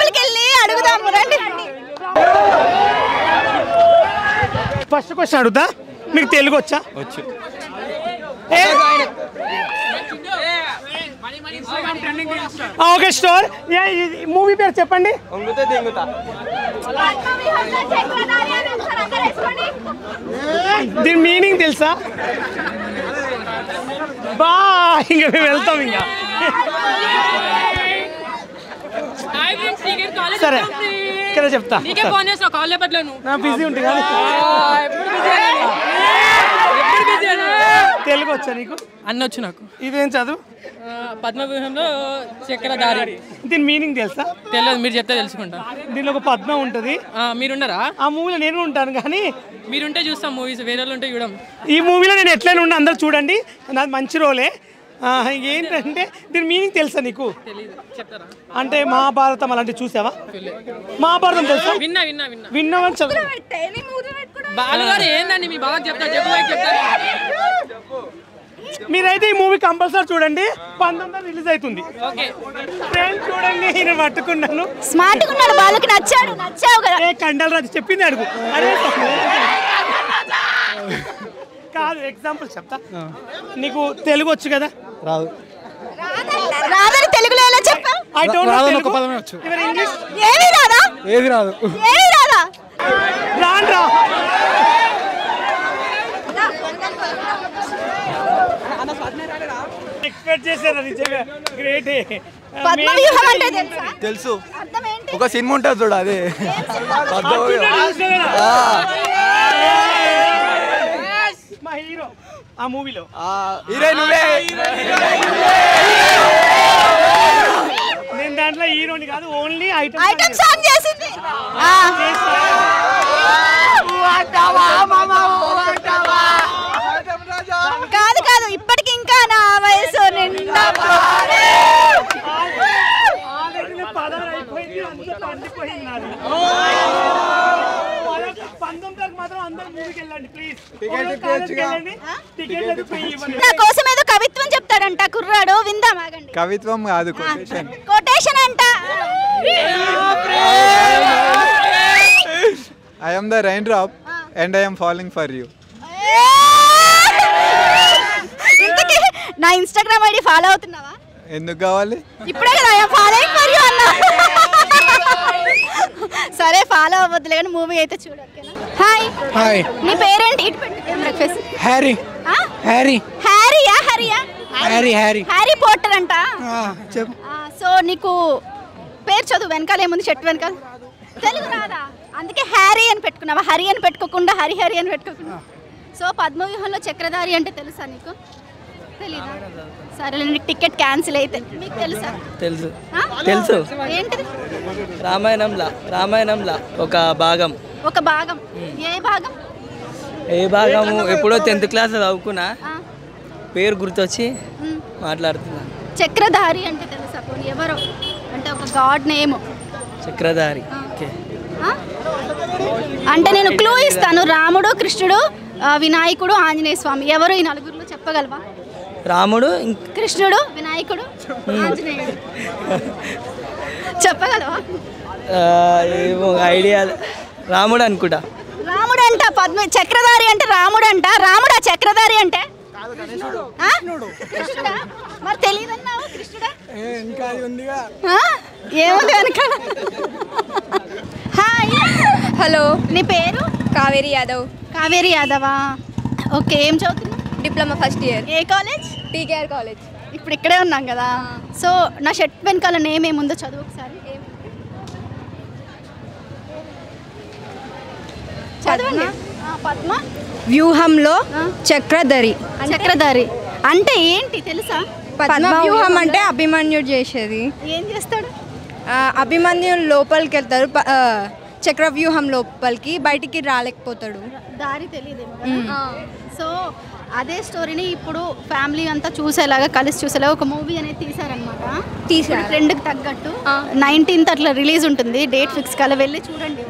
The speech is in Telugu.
లోపలికి వెళ్ళి అడుగుదాం రండి. ఫస్ట్ క్వశ్చన్ అడుగుతా, మీకు తెలుగు వచ్చా? వచ్చు. ఓకే స్టోర్ మూవీ పేరు చెప్పండి. దీని మీనింగ్ తెలుసా? బా ఇంకా మేము వెళ్తాం ఇంకా. సరే ఇక్కడ చెప్తా, నా బిజీ ఉంటుంది కానీ. తెలుగు వచ్చా నీకు? అన్న వచ్చు నాకు. ఇదేం చదువు? పద్మవ్యూహంలో చక్రధారి. దీని మీనింగ్ తెలుసా? తెలియదు, మీరు చెప్తే తెలుసుకుంటా. దీనిలో ఒక పద్మం ఉంటుంది. మీరున్నారా ఆ మూవీలో? నేను ఉంటాను కానీ మీరుంటే చూస్తాం మూవీస్, వేరే వాళ్ళు ఉంటే చూడం. ఈ మూవీలో నేను ఎట్లయినా ఉన్నా, అందరు చూడండి, నాది మంచి రోలే. ఏంటంటే దీని మీనింగ్ తెలుసా నీకు? అంటే మహాభారతం అలాంటివి చూసావా? మహాభారతం తెలుసా? విన్నా. విన్నామని చదువు. బాలుగారు ఏందండి మీ బాగా చెప్తారు. మీరైతే ఈ మూవీ కంపల్సరీ చూడండి, 19 రిలీజ్ అవుతుంది. ఫ్రెండ్స్ చూడండి, నేను పట్టుకున్నాను. స్మార్ట్ ఉన్నాడు, బాలుకి నచ్చావు కదా. కండల్ రాజు చెప్పింది అడుగు. అరే కాదు, ఎగ్జాంపుల్ చెప్తా. నీకు తెలుగు వచ్చు కదా? రాదు. రాదని తెలుగులో ఎలా చెప్పావు? I don't know. ఒక పదమే వచ్చు. ఇంగ్లీష్ ఏమీ రాదా? ఏది రాదు. ఏమీ రాదా? రాండ్రా. ఎక్స్పెక్ట్ చేశారా? నిజంగా గ్రేట్. పద్మవ్యూహం అంటే తెలుసా? తెలుసు. అర్థం ఏంటి? ఒక సినిమా ఉంటుంది చూడ, అదే మా హీరో ఆ మూవీలో. నేను దాంట్లో హీరోని కాదు, ఓన్లీ ఐటమ్ సాంగ్ చేసింది. కాదు, ఇప్పటికి ఇంకా నా వయసు నిండా. నా కోసం ఏదో కవిత్వం చెప్తాడంట కుర్రాడు, విందాం. ఆగండి. కవిత్వం కాదు, కొటేషన్. కొటేషన్ అంట. I am the raindrop and I am falling for you. నా ఇన్స్టాగ్రామ్ ఐడి ఫాలో అవుతున్నావా? ఎందుకు కావాలి? ఇప్పుడే కదా ఫాలోయింగ్ ఫర్ యు అన్నా. సరే ఫాలో అవ్వద్దులే కానీ మూవీ అయితే చూడు. హాయ్. హాయ్. నీ పేరేంటి? ఇటు పెట్టు బ్రేక్ఫాస్ట్. హ్యారీ. హ్యారీ పోటర్ అంట. చెప్పు. సో నీకు పేరు చదువు, వెనకాల ఏముంది? చెట్టు వెనకాల. తెలుగు రాదా? అందుకే హ్యారీ అని పెట్టుకున్నావా? హరి అని పెట్టుకోకుండా హరి అని పెట్టుకోకుండా. సో పద్మవ్యూహంలో చక్రధారి అంటే తెలుసా నీకు? తెలీదా? సరే నీకు టికెట్ క్యాన్సిల్ అయితే. మీకు తెలుసా? తెలుసు. ఏంటిది? రామాయణంలా ఒక భాగం. ఏ భాగము? ఎప్పుడో 10th క్లాస్ చదువుకున్నా, పేరు గుర్తొచ్చి మాట్లాడుతున్నా. చక్రధారి అంటే తెలుసా? ఎవరో అంటే ఒక గాడ్ నేమ్. చక్రధారి. అంటే నేను క్లూ ఇస్తాను. రాముడు, కృష్ణుడు, వినాయకుడు, ఆంజనేయ స్వామి. ఎవరు ఈ నలుగురిలో చెప్పగలవా? రాముడు, కృష్ణుడు, వినాయకుడు, ఆంజనేయుడు. చెప్పగలవా? ఐడియా. రాముడు అనుకుంటా. రాముడు అంట. చక్రధారి అంటే రాముడు అంట. రాముడా చక్రధారి అంటే? కృష్ణుడా? మరి తెలియదన్నావు. కృష్ణుడా? ఏముంది వెనక? హాయ్. హలో. నీ పేరు? కావేరి యాదవ్. కావేరి యాదవా? ఓకే. ఏం చదువుతున్నావు? Diploma first year. ఏ కాలేజ్? TKR college. ఇప్పుడు ఇక్కడే ఉన్నాం కదా. సో నా షర్ట్ వెనకాల నేమ్ ఏముందో చదువు ఒకసారి. చదవండి. పద్మ వ్యూహంలో చక్రధారి. చక్రధారి అంటే ఏంటి తెలుసా? పద్మవ్యూహం అంటే అభిమన్యుడు చేసేది. ఏం చేస్తాడు? అభిమన్యుడు లోపలికి వెళ్తారు, చక్రవ్యూహం లోపలికి, బయటికి రాలేకపోతాడు. దారి తెలియదేమో. సో అదే స్టోరీని ఇప్పుడు ఫ్యామిలీ అంతా చూసేలాగా, కలిసి చూసేలాగా ఒక మూవీ అనేది తీసారనమాట. ట్రెండ్కి తగ్గట్టు 19th అట్లా రిలీజ్ ఉంటుంది. డేట్ ఫిక్స్ కాలే, వెళ్ళి చూడండి.